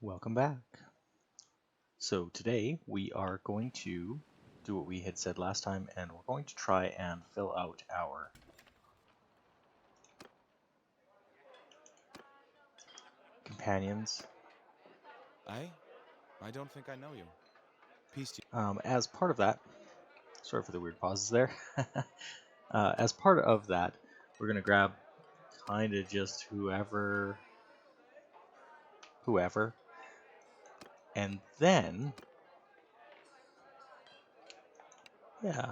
Welcome back. So today we are going to do what we had said last time, and we're going to try and fill out our companions. I don't think I know you. Peace to As part of that, sorry for the weird pauses there. As part of that, we're going to grab kind of just whoever, and then, yeah.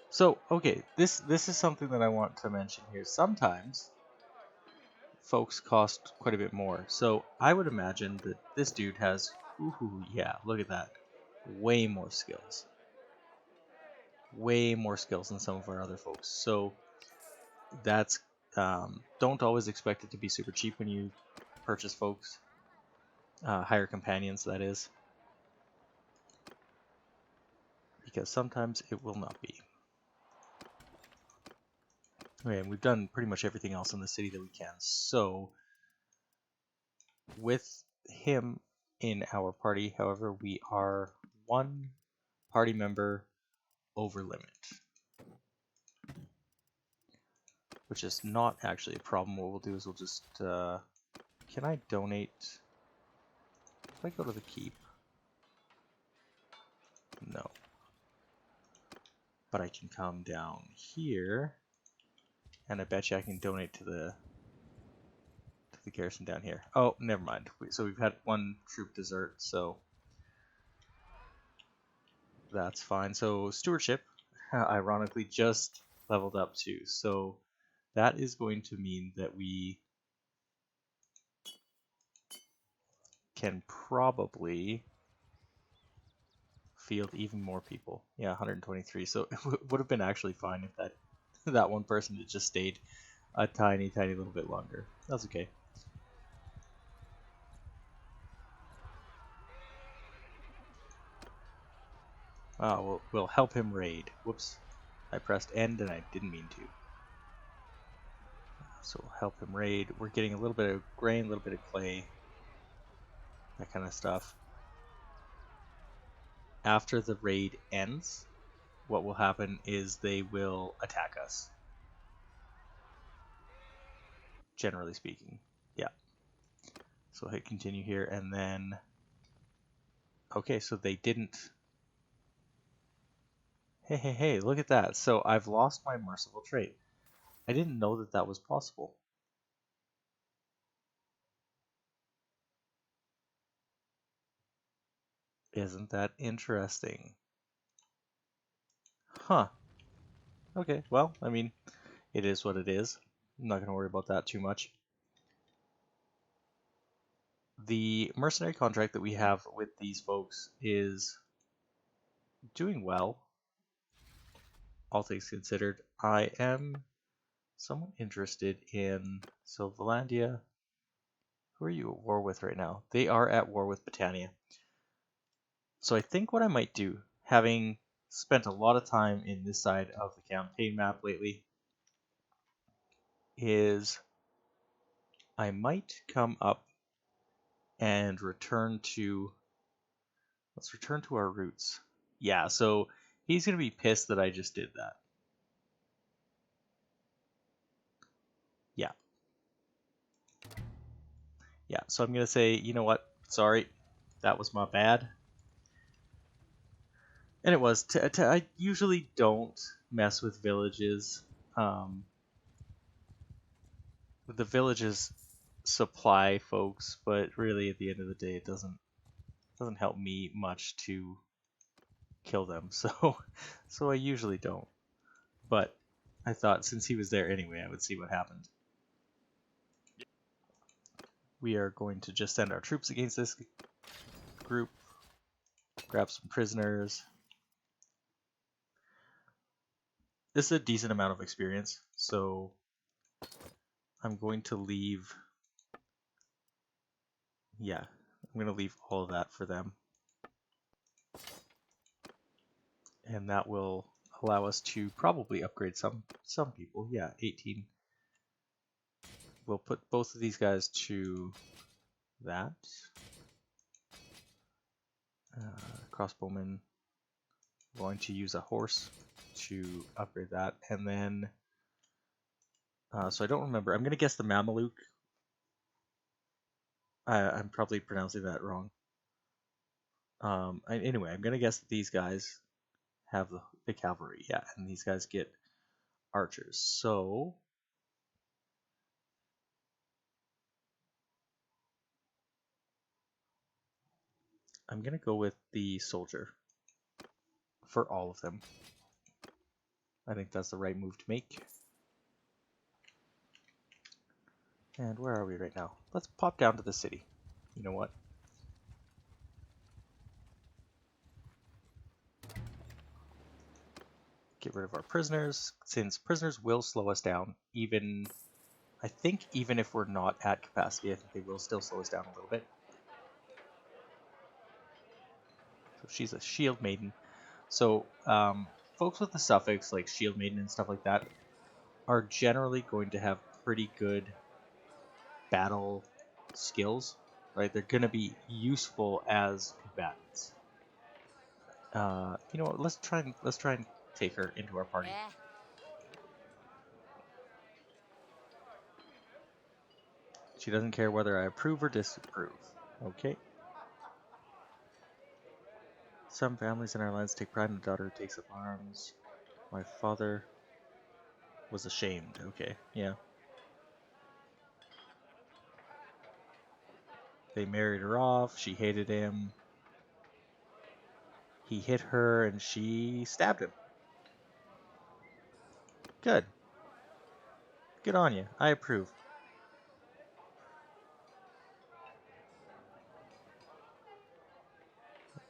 So, okay, this is something that I want to mention here. Sometimes folks cost quite a bit more. So I would imagine that this dude has, ooh, yeah, look at that. Way more skills. Way more skills than some of our other folks. So that's, don't always expect it to be super cheap when you purchase folks. Hire companions, that is. Because sometimes it will not be. Okay, and we've done pretty much everything else in the city that we can. So with him in our party, however, we are one party member over limit, which is not actually a problem. What we'll do is we'll just, can I donate? If I go to the keep? No. But I can come down here, and I bet you I can donate to the garrison down here. Oh, never mind. So we've had one troop desert, so that's fine. So stewardship, ironically, just leveled up too. So that is going to mean that we can probably field even more people. Yeah, 123. So it would have been actually fine if that one person had just stayed a tiny little bit longer. That's okay. We'll help him raid. Whoops. I pressed end and I didn't mean to. So we'll help him raid. We're getting a little bit of grain, a little bit of clay, that kind of stuff. After the raid ends, what will happen is they will attack us. Generally speaking. Yeah. So hit continue here, and then... Okay, so they didn't... Hey, look at that. So I've lost my merciful trait. I didn't know that that was possible. Isn't that interesting? Huh. Okay, well, I mean, it is what it is. I'm not going to worry about that too much. The mercenary contract that we have with these folks is doing well, all things considered. I am somewhat interested in... So, Valandia, who are you at war with right now? They are at war with Britannia. So I think what I might do, having spent a lot of time in this side of the campaign map lately, is I might come up and return to... Let's return to our roots. Yeah, so he's going to be pissed that I just did that. Yeah. Yeah, so I'm going to say, you know what? Sorry, that was my bad. And it was. I usually don't mess with villages. The villages supply folks, but really at the end of the day, it doesn't help me much to kill them. So I usually don't. But I thought since he was there anyway, I would see what happened. We are going to just send our troops against this group, grab some prisoners. This is a decent amount of experience, so I'm going to leave... Yeah, I'm going to leave all of that for them. And that will allow us to probably upgrade some people. Yeah, 18. We'll put both of these guys to that. Crossbowman. I'm going to use a horse to upgrade that, and then so I don't remember. I'm gonna guess the Mameluke. I'm probably pronouncing that wrong. Anyway, I'm gonna guess that these guys have the cavalry, yeah, and these guys get archers. So I'm gonna go with the soldier for all of them. I think that's the right move to make. And where are we right now? Let's pop down to the city. You know what? Get rid of our prisoners, since prisoners will slow us down, even, I think even if we're not at capacity, I think they will still slow us down a little bit. So she's a shield maiden. So folks with the suffix, like shield maiden and stuff like that, are generally going to have pretty good battle skills, right? They're going to be useful as combatants. You know what? Let's try and take her into our party. She doesn't care whether I approve or disapprove. Okay. Some families in our lands take pride in a daughter who takes up arms. My father was ashamed. Okay, yeah. They married her off. She hated him. He hit her and she stabbed him. Good. Good on you. I approve.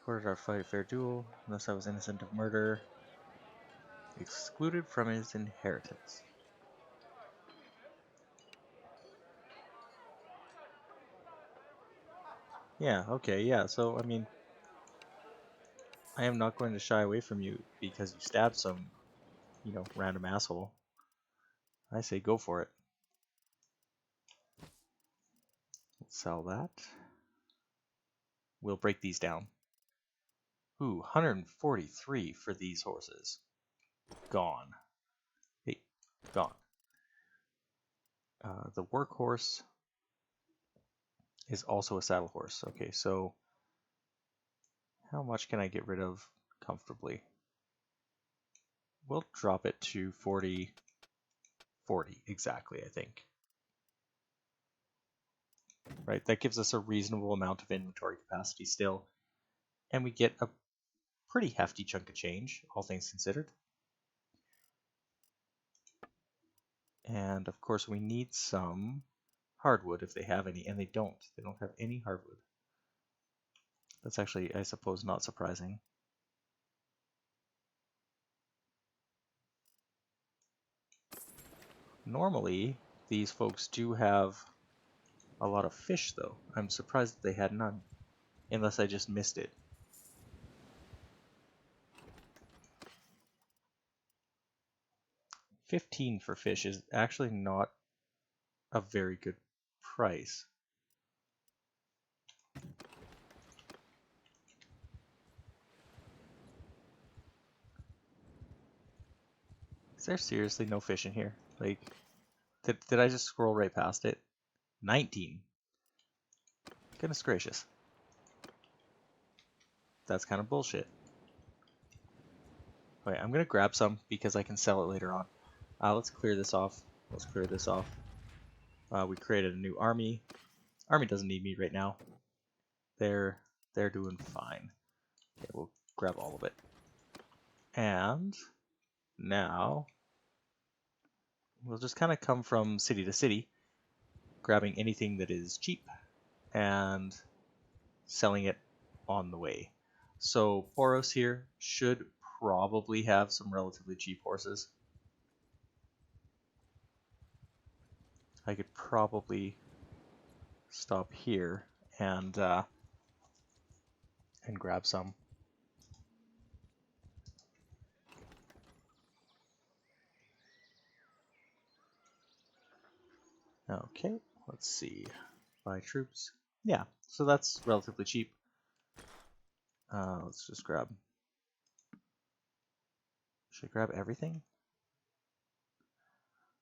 Ordered our fight a fair duel, unless I was innocent of murder. Excluded from his inheritance. Yeah, okay, yeah, so, I mean, I am not going to shy away from you because you stabbed some, you know, random asshole. I say go for it. Let's sell that. We'll break these down. Ooh, 143 for these horses. Gone. Hey, gone. The workhorse is also a saddle horse. Okay, so how much can I get rid of comfortably? We'll drop it to 40 exactly, I think. Right, that gives us a reasonable amount of inventory capacity still, and we get a pretty hefty chunk of change, all things considered. And of course we need some hardwood if they have any, and they don't. They don't have any hardwood. That's actually, I suppose, not surprising. Normally, these folks do have a lot of fish, though. I'm surprised that they had none, unless I just missed it. $15 for fish is actually not a very good price. Is there seriously no fish in here? Like, did I just scroll right past it? 19. Goodness gracious. That's kind of bullshit. Okay, I'm gonna grab some because I can sell it later on. Let's clear this off. Let's clear this off. We created a new army. Army doesn't need me right now. They're doing fine. Okay, we'll grab all of it. And now we'll just kind of come from city to city, grabbing anything that is cheap and selling it on the way. So Poros here should probably have some relatively cheap horses. I could probably stop here and grab some. Okay, let's see. Buy troops. Yeah, so that's relatively cheap. Let's just grab. Should I grab everything?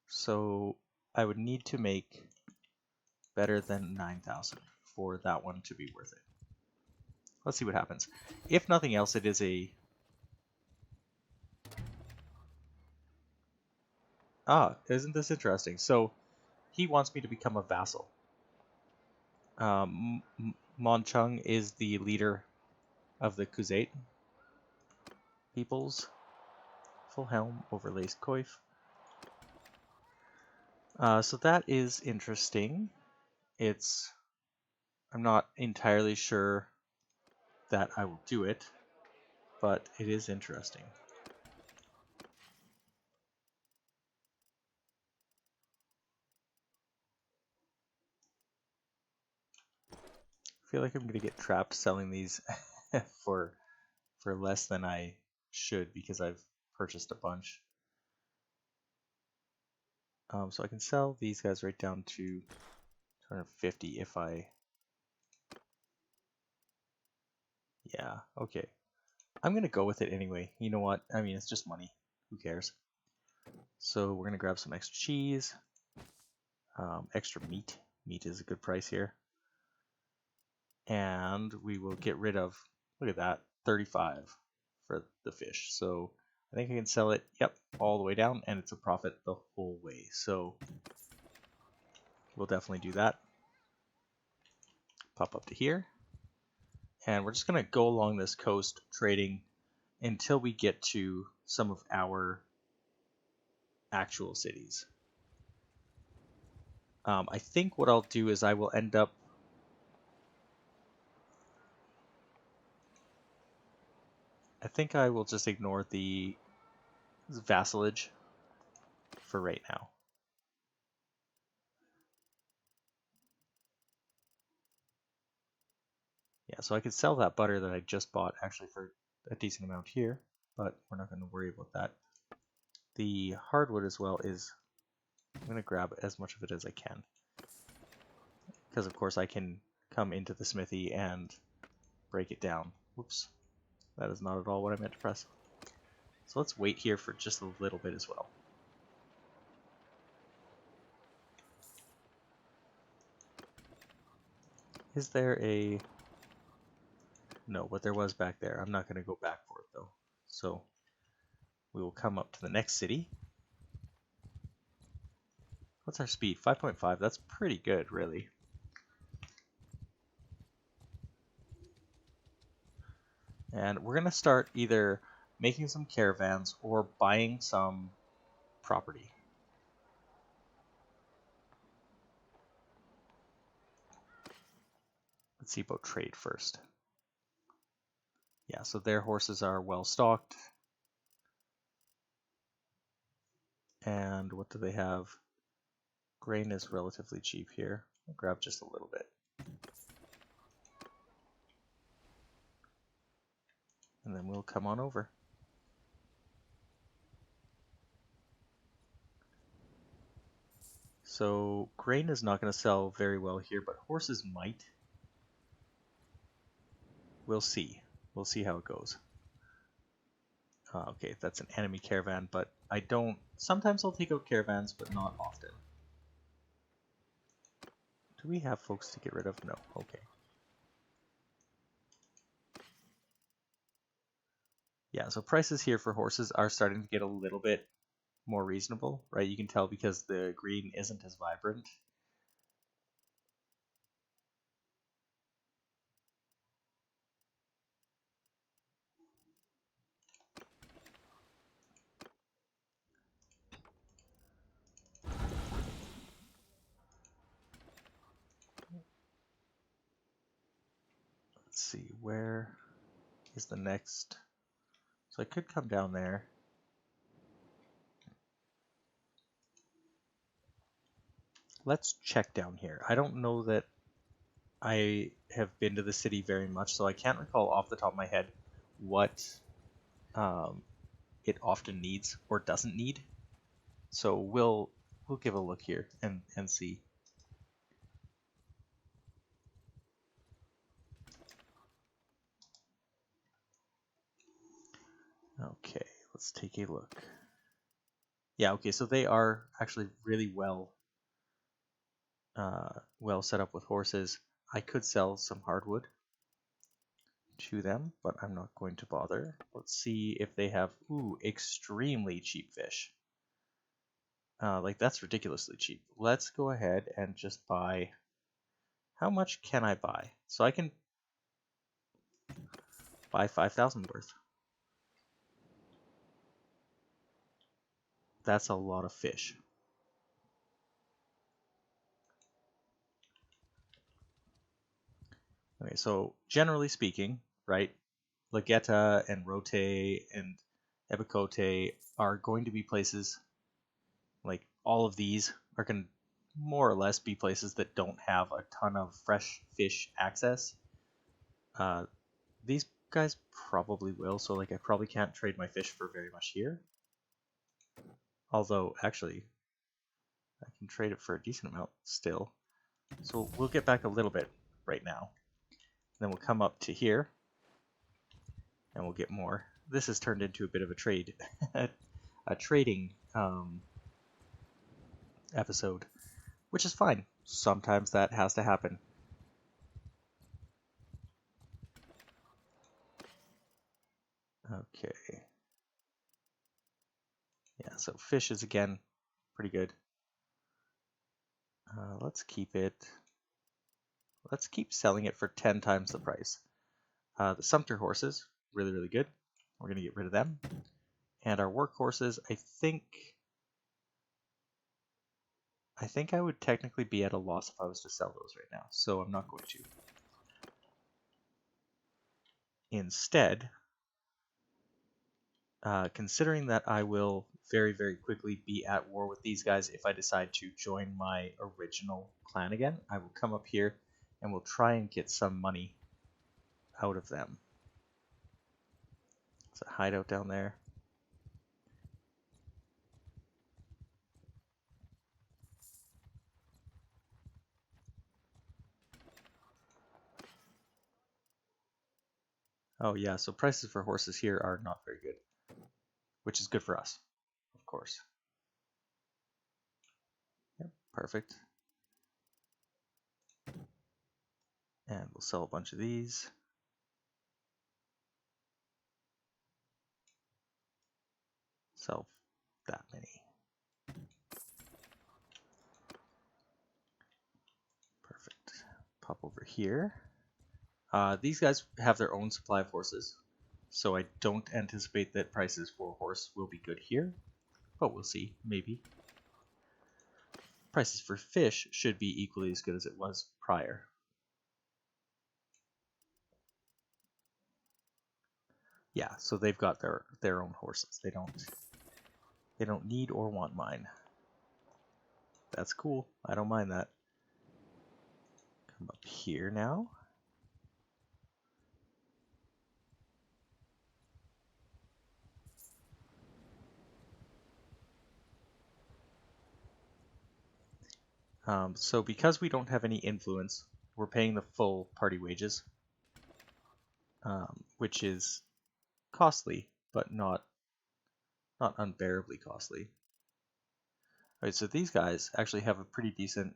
So I would need to make better than 9,000 for that one to be worth it. Let's see what happens. If nothing else, it is a... isn't this interesting? So he wants me to become a vassal. Mon Chung is the leader of the Khuzait peoples. Full helm, overlaced coif. So that is interesting. I'm not entirely sure that I will do it, but it is interesting. I feel like I'm gonna get trapped selling these for less than I should because I've purchased a bunch. So I can sell these guys right down to 250 if I... Yeah, okay. I'm gonna go with it anyway. You know what? I mean, it's just money. Who cares? So we're gonna grab some extra cheese, extra meat. Meat is a good price here. And we will get rid of, look at that, 35 for the fish. So I think I can sell it, yep, all the way down, and it's a profit the whole way. So we'll definitely do that. Pop up to here. And we're just going to go along this coast trading until we get to some of our actual cities. I think what I'll do is I will end up... I think I will just ignore the vassalage for right now. Yeah, so I could sell that butter that I just bought actually for a decent amount here, but we're not going to worry about that. The hardwood as well is... I'm going to grab as much of it as I can. Because of course I can come into the smithy and break it down. Whoops. That is not at all what I meant to press. So let's wait here for just a little bit as well. Is there a... No, but there was back there. I'm not going to go back for it though. So we will come up to the next city. What's our speed? 5.5. That's pretty good, really. And we're going to start either making some caravans or buying some property. Let's see about trade first. Yeah, so their horses are well stocked. And what do they have? Grain is relatively cheap here. I'll grab just a little bit. And then we'll come on over. So grain is not going to sell very well here, but horses might. We'll see. We'll see how it goes. Okay, that's an enemy caravan, but I don't... Sometimes I'll take out caravans, but not often. Do we have folks to get rid of? No. Okay. Yeah, so prices here for horses are starting to get a little bit more reasonable, right? You can tell because the green isn't as vibrant. Let's see, where is the next? So I could come down there. Let's check down here. I don't know that I have been to the city very much, so I can't recall off the top of my head what it often needs or doesn't need. So we'll give a look here and see. Okay, let's take a look. Yeah, okay, so they are actually really well set up with horses. I could sell some hardwood to them, but I'm not going to bother. Let's see if they have, extremely cheap fish. Like, that's ridiculously cheap. Let's go ahead and just buy, how much can I buy? So I can buy 5,000 worth. That's a lot of fish. Okay, so generally speaking, right, Lagetta and Rote and Ebicote are going to be places, like all of these are going to more or less be places that don't have a ton of fresh fish access. These guys probably will, so like I probably can't trade my fish for very much here. Although, actually, I can trade it for a decent amount still. So we'll get back a little bit right now. Then we'll come up to here, and we'll get more. This has turned into a bit of a trade, a trading episode, which is fine. Sometimes that has to happen. Okay. Yeah, so fish is again pretty good. Let's keep it. Let's keep selling it for 10 times the price. The Sumter horses, really, really good. We're going to get rid of them. And our workhorses, I think I would technically be at a loss if I was to sell those right now, so I'm not going to. Instead, considering that I will very, very quickly be at war with these guys if I decide to join my original clan again, I will come up here and we'll try and get some money out of them. It's a hideout down there. Oh yeah, so prices for horses here are not very good, which is good for us, of course. Yep, perfect. And we'll sell a bunch of these. Sell that many. Perfect. Pop over here. These guys have their own supply of horses, so I don't anticipate that prices for a horse will be good here, but we'll see, maybe. Prices for fish should be equally as good as it was prior. Yeah, so they've got their own horses. They don't need or want mine. That's cool. I don't mind that. Come up here now. So because we don't have any influence, we're paying the full party wages, which is costly, but not unbearably costly. All right, so these guys actually have a pretty decent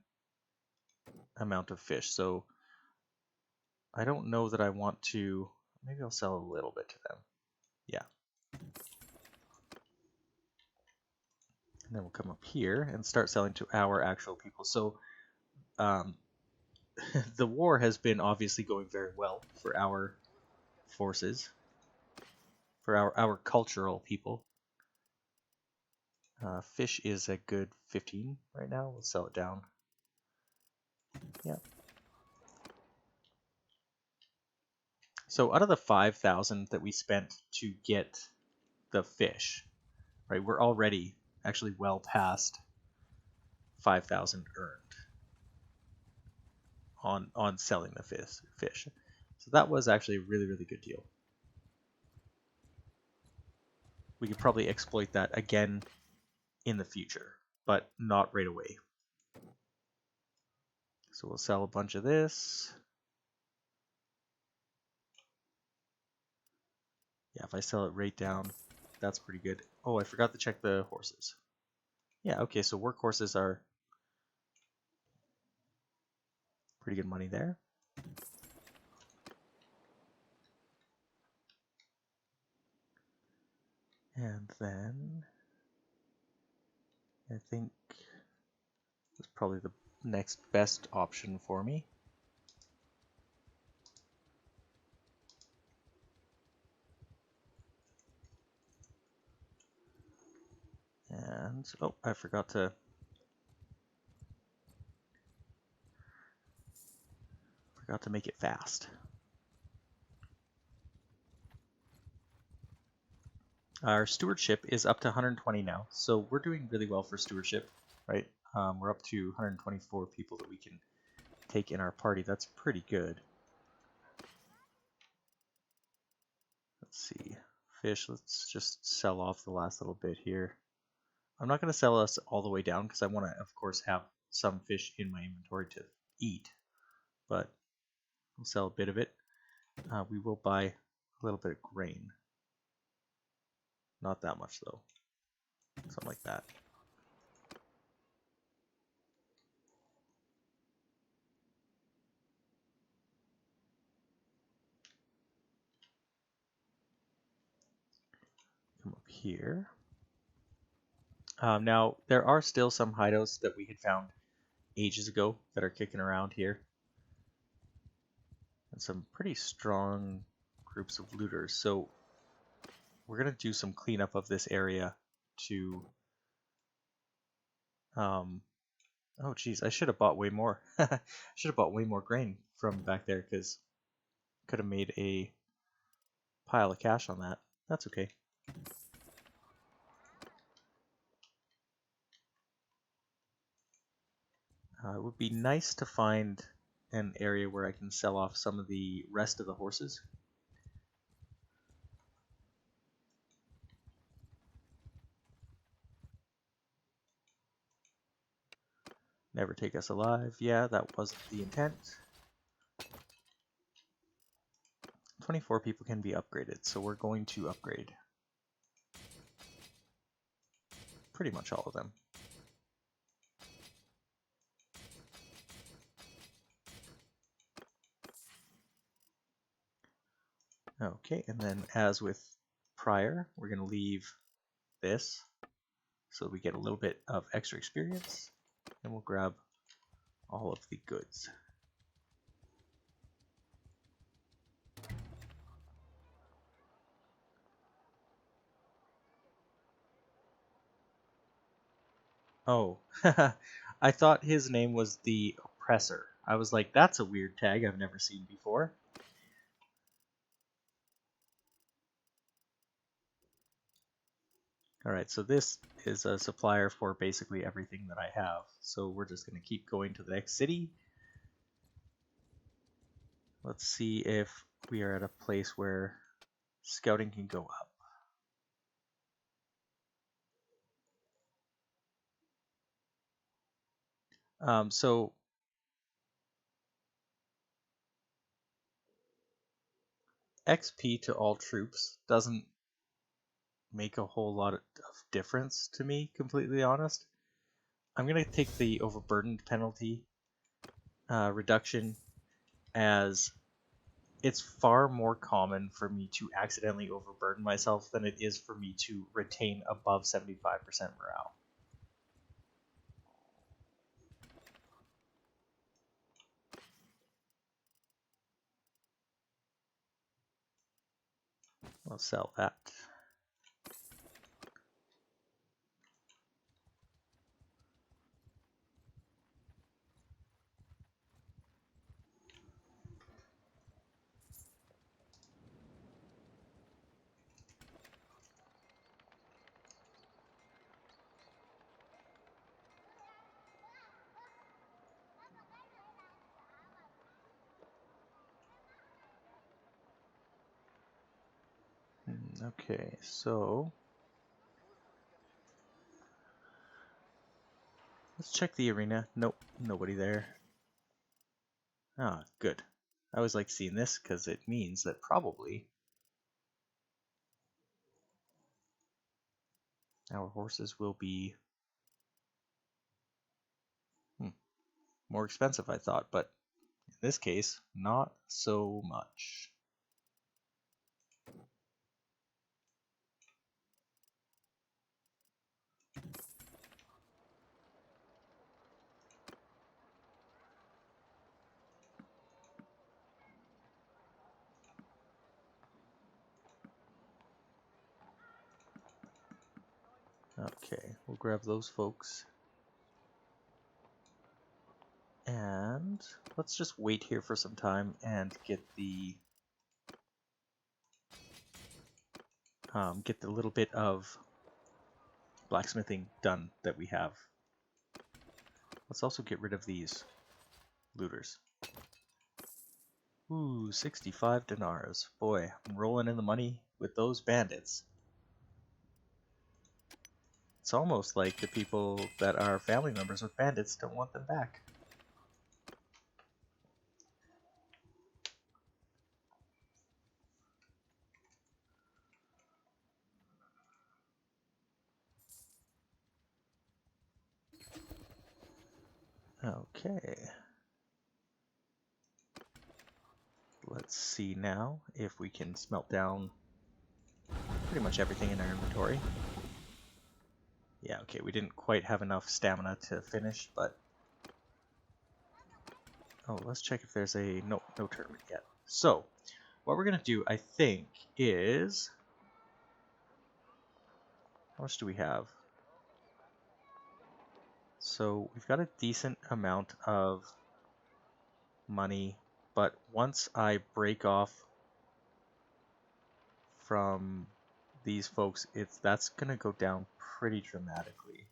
amount of fish, so I don't know that I want to. Maybe I'll sell a little bit to them. Yeah. And then we'll come up here and start selling to our actual people. So the war has been obviously going very well for our forces, for our cultural people. Fish is a good 15 right now. We'll sell it down. Yeah. So out of the 5,000 that we spent to get the fish, right, we're already actually well past 5,000 earned on selling the fish. So that was actually a really, really good deal. We could probably exploit that again in the future, but not right away. So we'll sell a bunch of this. Yeah, if I sell it right down, That's pretty good. Oh, I forgot to check the horses. Yeah, okay, so workhorses are pretty good money there. And then I think it's probably the next best option for me. And oh, I forgot to make it fast. Our stewardship is up to 120 now, so we're doing really well for stewardship, right? We're up to 124 people that we can take in our party. That's pretty good. Let's see. Fish, let's just sell off the last little bit here. I'm not going to sell us all the way down because I want to, of course, have some fish in my inventory to eat, but we'll sell a bit of it. We will buy a little bit of grain. Not that much, though. Something like that. Come up here. Now, there are still some hideouts that we had found ages ago that are kicking around here. And some pretty strong groups of looters. So we're going to do some cleanup of this area to... oh, geez, I should have bought way more. Should have bought way more grain from back there because could have made a pile of cash on that. That's okay. It would be nice to find an area where I can sell off some of the rest of the horses. Never take us alive. Yeah, that wasn't the intent. 24 people can be upgraded, so we're going to upgrade pretty much all of them. Okay, and then as with prior, we're going to leave this so we get a little bit of extra experience, and we'll grab all of the goods. Oh, I thought his name was the Oppressor. I was like, that's a weird tag I've never seen before. Alright, so this is a supplier for basically everything that I have. So we're just going to keep going to the next city. Let's see if we are at a place where scouting can go up. So XP to all troops doesn't make a whole lot of difference to me, completely honest. I'm going to take the overburdened penalty reduction, as it's far more common for me to accidentally overburden myself than it is for me to retain above 75% morale. I'll sell that. Okay, so let's check the arena. Nope, nobody there. Ah, good. I always like seeing this because it means that probably Our horses will be more expensive, I thought, but in this case, not so much. Okay, we'll grab those folks. And let's just wait here for some time and get the little bit of blacksmithing done that we have. Let's also get rid of these looters. Ooh, 65 dinars. Boy, I'm rolling in the money with those bandits. It's almost like the people that are family members with bandits don't want them back. Okay. Let's see now if we can smelt down pretty much everything in our inventory. Yeah, okay, we didn't quite have enough stamina to finish, but... Oh, let's check if there's a... No tournament yet. So, what we're going to do, I think, is... How much do we have? So, we've got a decent amount of money, but once I break off from these folks, that's going to go down pretty dramatically.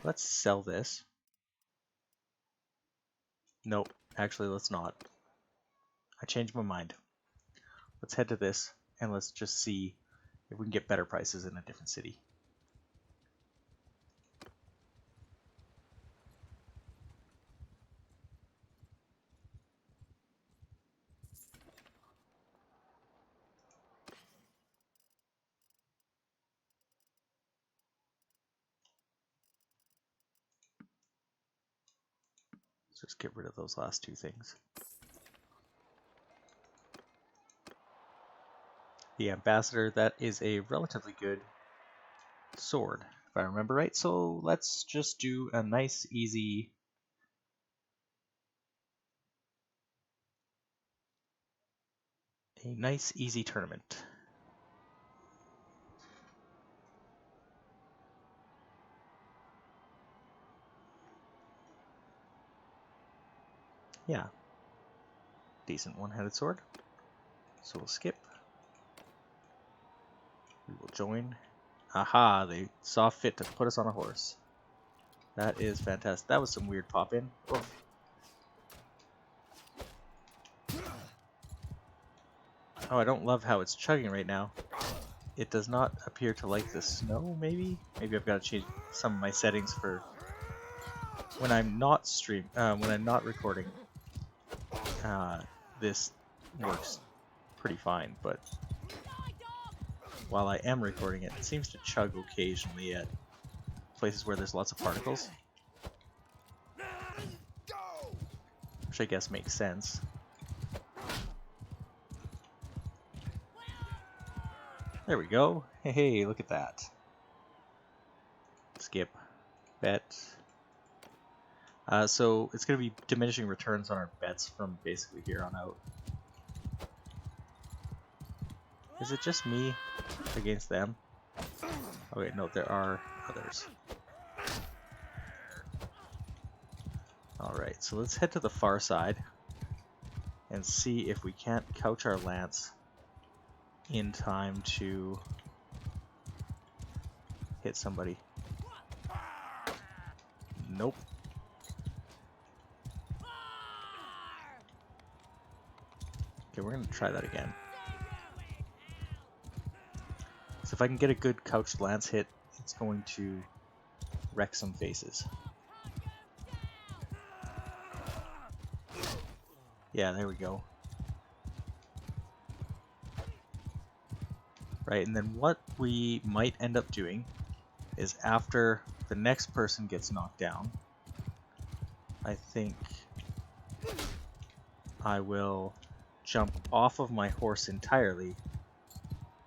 Let's sell this. Nope, actually let's not. I changed my mind. Let's head to this and let's just see if we can get better prices in a different city. Let's just get rid of those last two things. The ambassador, that is a relatively good sword, if I remember right. So let's just do a nice, easy... tournament. Yeah. Decent one-handed sword. So we'll skip. We will join. Aha, they saw fit to put us on a horse. That is fantastic. That was some weird pop-in. Oh. Oh, I don't love how it's chugging right now. It does not appear to like the snow, maybe? Maybe I've got to change some of my settings for when I'm not when I'm not recording. This works pretty fine, but while I am recording it, it seems to chug occasionally at places where there's lots of particles. Which I guess makes sense. There we go. Hey, look at that. Skip. Bet. So it's going to be diminishing returns on our bets from basically here on out. Is it just me against them? Okay, no, there are others. Alright, so let's head to the far side and see if we can't couch our lance in time to hit somebody. Nope. Okay, we're going to try that again. So if I can get a good couched lance hit, it's going to wreck some faces. Yeah, there we go. Right, and then what we might end up doing is after the next person gets knocked down, I think I will jump off of my horse entirely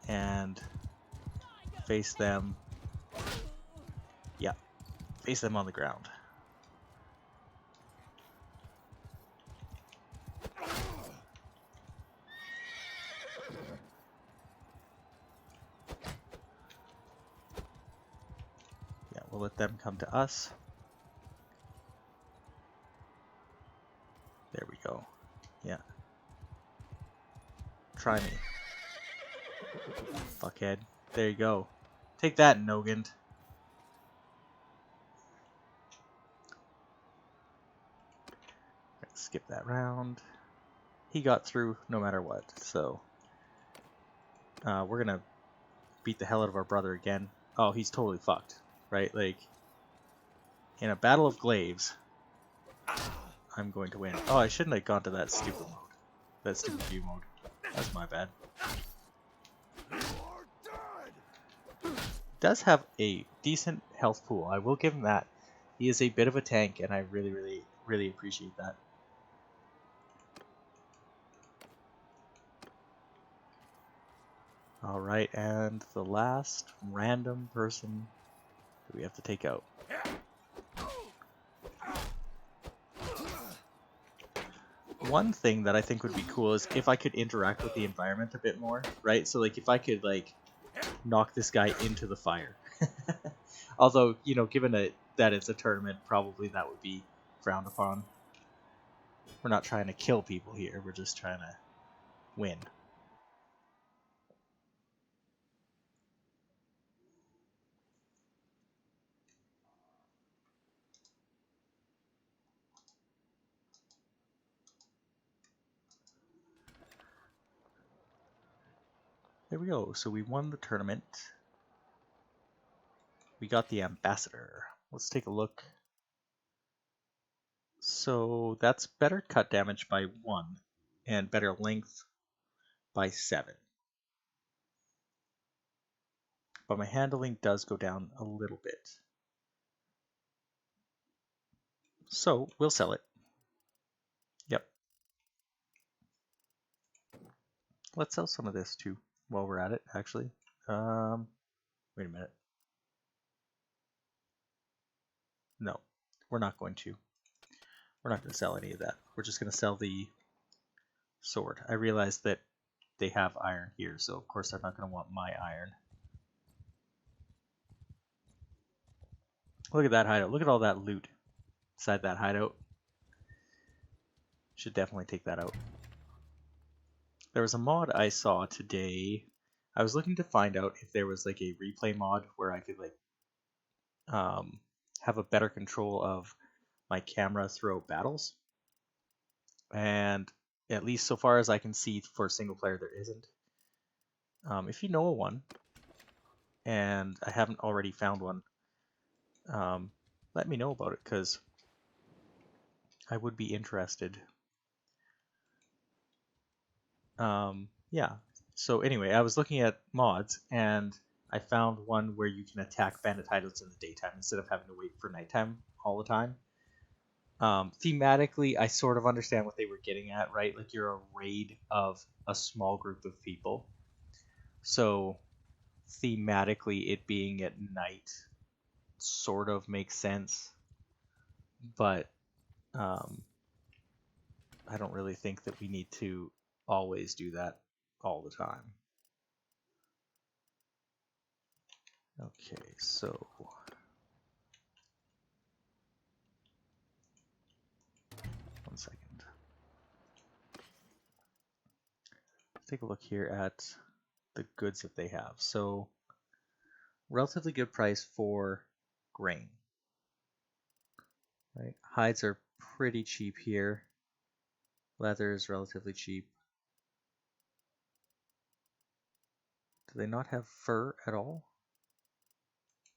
and face them. Yeah, face them on the ground. Yeah, we'll let them come to us. There we go. Yeah. Try me. Fuckhead. There you go. Take that, Nogand. Skip that round. He got through no matter what, so we're gonna beat the hell out of our brother again. Oh, he's totally fucked, right? Like, in a battle of glaives, I'm going to win. Oh, I shouldn't have gone to that stupid mode. That stupid view mode. That's my bad. Does have a decent health pool. I will give him that. He is a bit of a tank, and I really, really, really appreciate that. Alright, and the last random person that we have to take out. One thing that I think would be cool is if I could interact with the environment a bit more, right? So like if I could like knock this guy into the fire. Although, you know, given that it's a tournament, probably that would be frowned upon. We're not trying to kill people here, we're just trying to win. There we go. So we won the tournament. We got the ambassador. Let's take a look. So that's better cut damage by 1 and better length by 7. But my handling does go down a little bit. So we'll sell it. Yep. Let's sell some of this too while we're at it, actually. Wait a minute. No, we're not going to. We're not going to sell any of that. We're just going to sell the sword. I realized that they have iron here, so of course they're not going to want my iron. Look at that hideout. Look at all that loot inside that hideout. Should definitely take that out. There was a mod I saw today. I was looking to find out if there was like a replay mod where I could like have a better control of my camera throughout battles. And at least so far as I can see for single player, there isn't. If you know of one, and I haven't already found one, let me know about it, because I would be interested. Yeah, so anyway, I was looking at mods, and I found one where you can attack bandit hideouts in the daytime instead of having to wait for nighttime all the time. Thematically, I sort of understand what they were getting at, right? Like, you're a raid of a small group of people. So, thematically, it being at night sort of makes sense. But I don't really think that we need to always do that all the time. Okay, so one second. Let's take a look here at the goods that they have. So relatively good price for grain. Right? Hides are pretty cheap here. Leather is relatively cheap. Do they not have fur at all?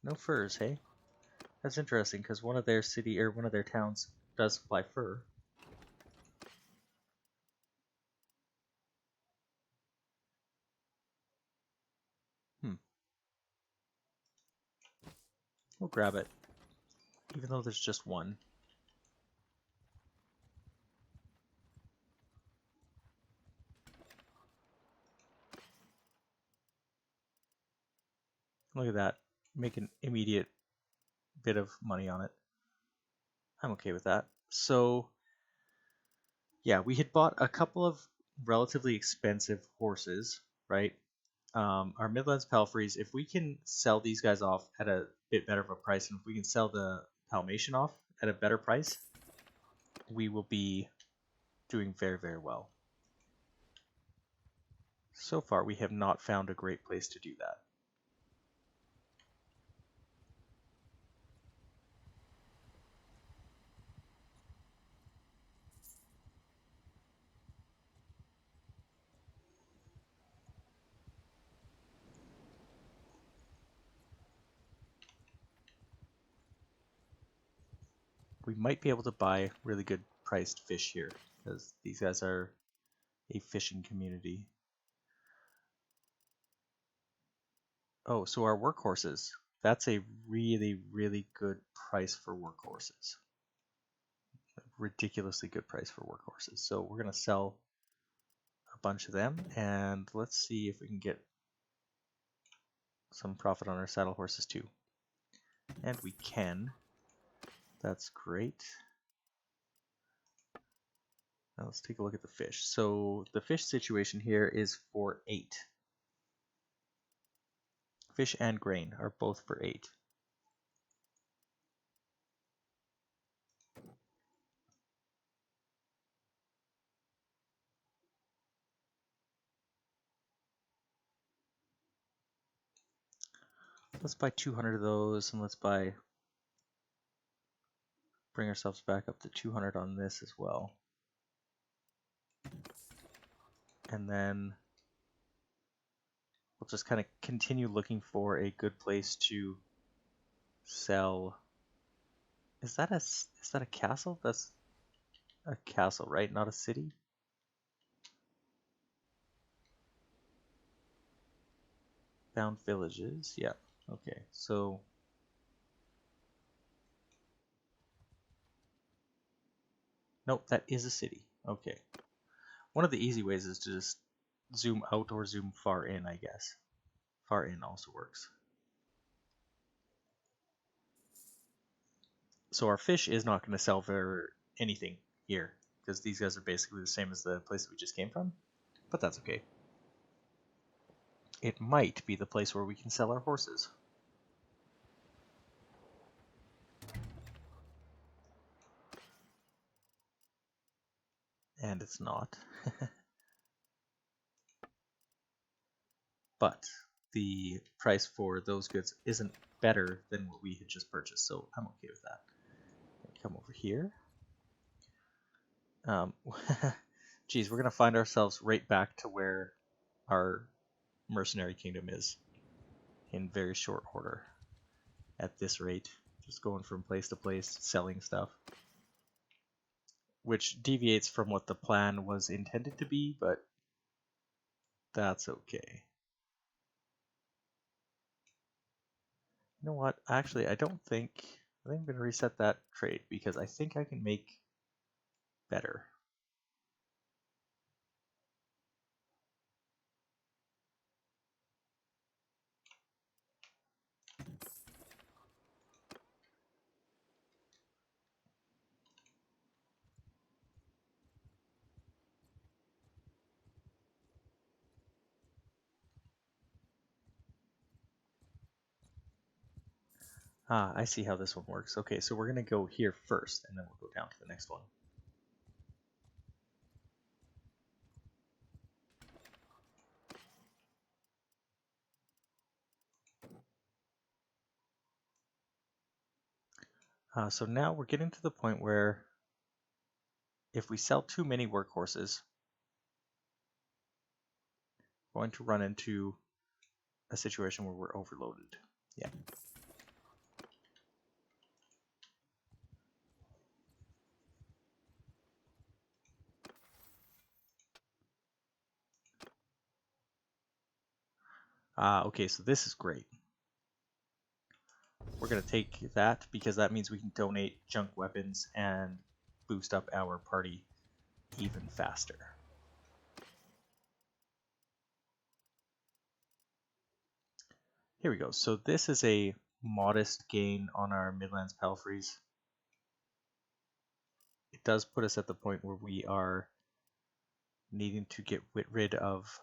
No furs, hey? That's interesting because one of their city or one of their towns does supply fur. Hmm. We'll grab it, even though there's just one. Look at that. Make an immediate bit of money on it. I'm okay with that. So, yeah, we had bought a couple of relatively expensive horses, right? Our Midlands Palfreys, if we can sell these guys off at a bit better of a price, and if we can sell the Palmation off at a better price, we will be doing very, very well. So far, we have not found a great place to do that. We might be able to buy really good priced fish here, because these guys are a fishing community. Oh, so our workhorses. That's a really, really good price for workhorses. A ridiculously good price for workhorses. So we're going to sell a bunch of them, and let's see if we can get some profit on our saddle horses too. And we can. That's great. Now let's take a look at the fish. So the fish situation here is for 8. Fish and grain are both for 8. Let's buy 200 of those, and let's bring ourselves back up to 200 on this as well. And then we'll just kind of continue looking for a good place to sell. Is that a castle? That's a castle, right? Not a city? Found villages. Yeah. Okay. So nope, that is a city. Okay. One of the easy ways is to just zoom out or zoom far in, I guess. Far in also works. So our fish is not going to sell for anything here, because these guys are basically the same as the place that we just came from, but that's okay. It might be the place where we can sell our horses. And it's not. But the price for those goods isn't better than what we had just purchased, so I'm okay with that. Come over here. Geez, we're going to find ourselves right back to where our mercenary kingdom is in very short order at this rate. Just going from place to place, selling stuff. Which deviates from what the plan was intended to be, but that's okay. You know what? Actually, I think I'm going to reset that trade because I think I can make better. Ah, I see how this one works. Okay, so we're going to go here first, and then we'll go down to the next one. So now we're getting to the point where if we sell too many workhorses, we're going to run into a situation where we're overloaded. Yeah. Okay, so this is great. We're going to take that because that means we can donate junk weapons and boost up our party even faster. Here we go. So this is a modest gain on our Midlands Palfreys. It does put us at the point where we are needing to get rid of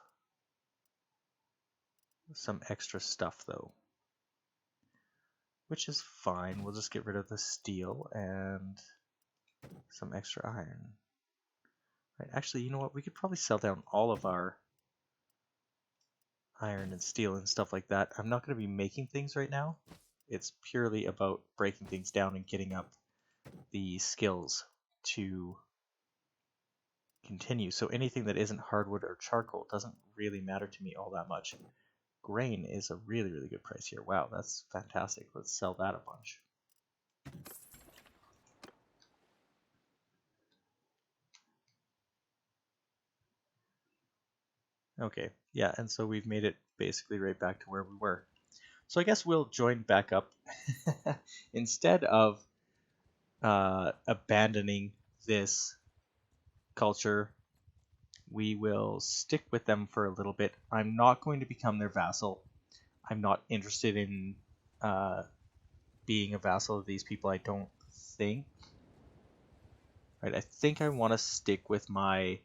some extra stuff though, which is fine. We'll just get rid of the steel and some extra iron. Right, actually, you know what? We could probably sell down all of our iron and steel and stuff like that. I'm not going to be making things right now. It's purely about breaking things down and getting up the skills to continue. So anything that isn't hardwood or charcoal doesn't really matter to me all that much. Grain is a really, really good price here. Wow, that's fantastic. Let's sell that a bunch. Okay, yeah, and so we've made it basically right back to where we were. So I guess we'll join back up. Instead of abandoning this culture, we will stick with them for a little bit. I'm not going to become their vassal. I'm not interested in being a vassal of these people, I don't think. Right, I think I want to stick with my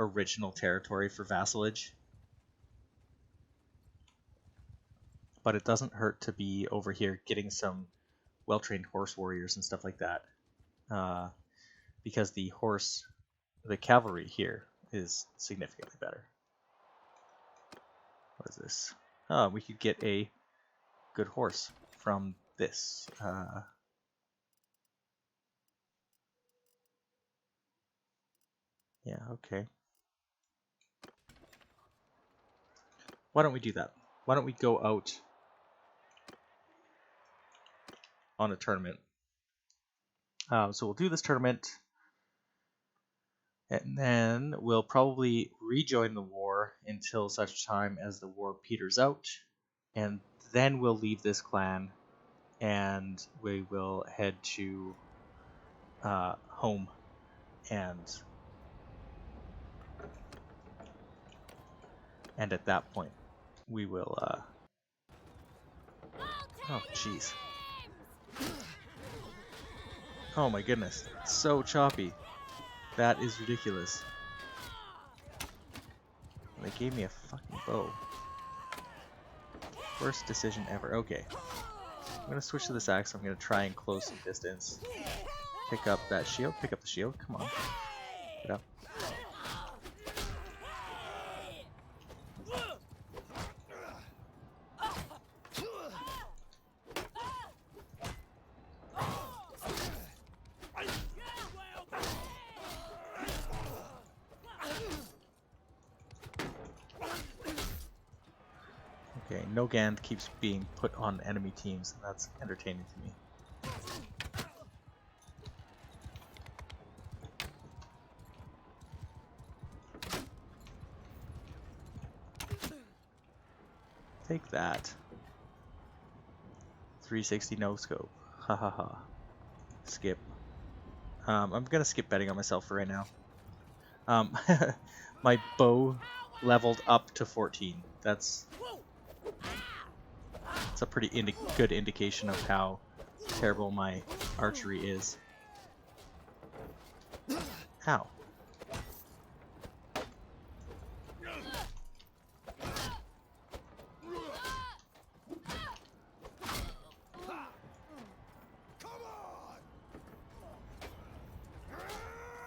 original territory for vassalage. But it doesn't hurt to be over here getting some well-trained horse warriors and stuff like that. Because the cavalry here is significantly better. What is this? Oh, we could get a good horse from this. Yeah, okay. Why don't we do that? Why don't we go out on a tournament? So we'll do this tournament, and then we'll probably rejoin the war until such time as the war peters out, and then we'll leave this clan, and we will head to home, and at that point we will oh jeez, oh my goodness, it's so choppy. That is ridiculous. They gave me a fucking bow. Worst decision ever. Okay, I'm gonna switch to this axe. I'm gonna try and close some distance. Pick up that shield. Pick up the shield. Come on. Get up. Okay, Nogand keeps being put on enemy teams, and that's entertaining to me. Take that. 360 no scope. Ha ha ha. Skip. I'm gonna skip betting on myself for right now. My bow leveled up to 14. That's a pretty good indication of how terrible my archery is. Ow.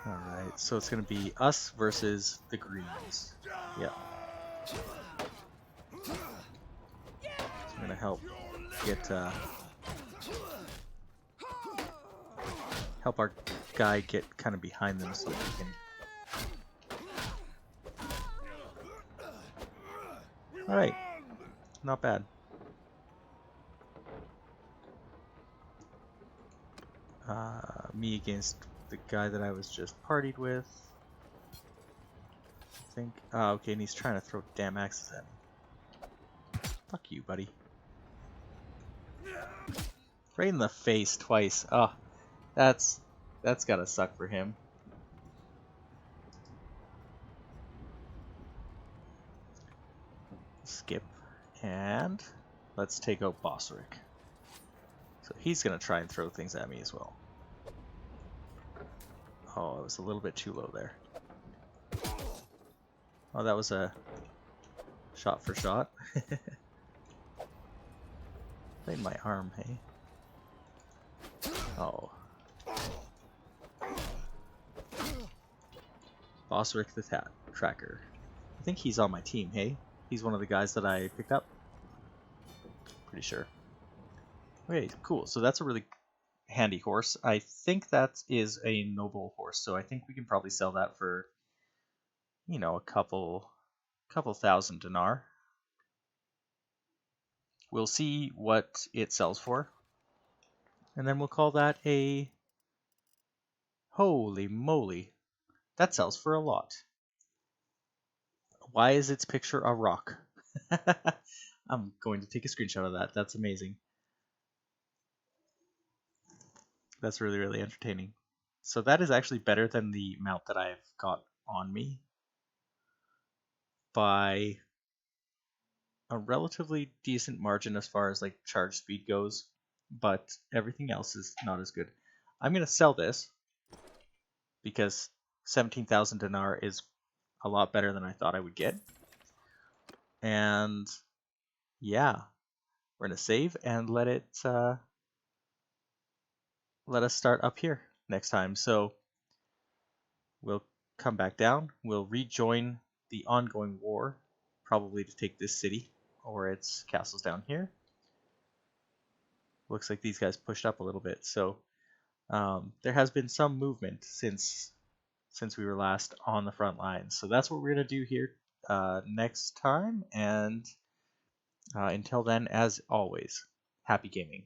Alright, so it's gonna be us versus the Greens. Yeah. So I'm gonna help get help our guy get kind of behind them so we can. Alright, not bad. Me against the guy that I was just partied with. I think. Oh, okay, and he's trying to throw damn axes at me. Fuck you, buddy. Right in the face twice. Oh, that's gotta suck for him. Skip. And let's take out Bosric. So he's gonna try and throw things at me as well. Oh, it was a little bit too low there. Oh, that was a shot for shot. Right in my arm, hey? Oh. Bosric the Tracker. I think he's on my team, hey? He's one of the guys that I picked up. Pretty sure. Okay, cool. So that's a really handy horse. I think that is a noble horse, so I think we can probably sell that for, you know, a couple thousand dinar. We'll see what it sells for, and then we'll call that a... Holy moly, that sells for a lot. Why is its picture a rock? I'm going to take a screenshot of that. That's amazing. That's really, really entertaining. So that is actually better than the mount that I've got on me by a relatively decent margin as far as like charge speed goes, but everything else is not as good. I'm going to sell this because 17,000 dinar is a lot better than I thought I would get. And yeah, we're going to save and let us start up here next time. So we'll come back down, we'll rejoin the ongoing war, probably to take this city or its castles down here. Looks like these guys pushed up a little bit, so there has been some movement since we were last on the front lines. So that's what we're going to do here next time, and until then, as always, happy gaming.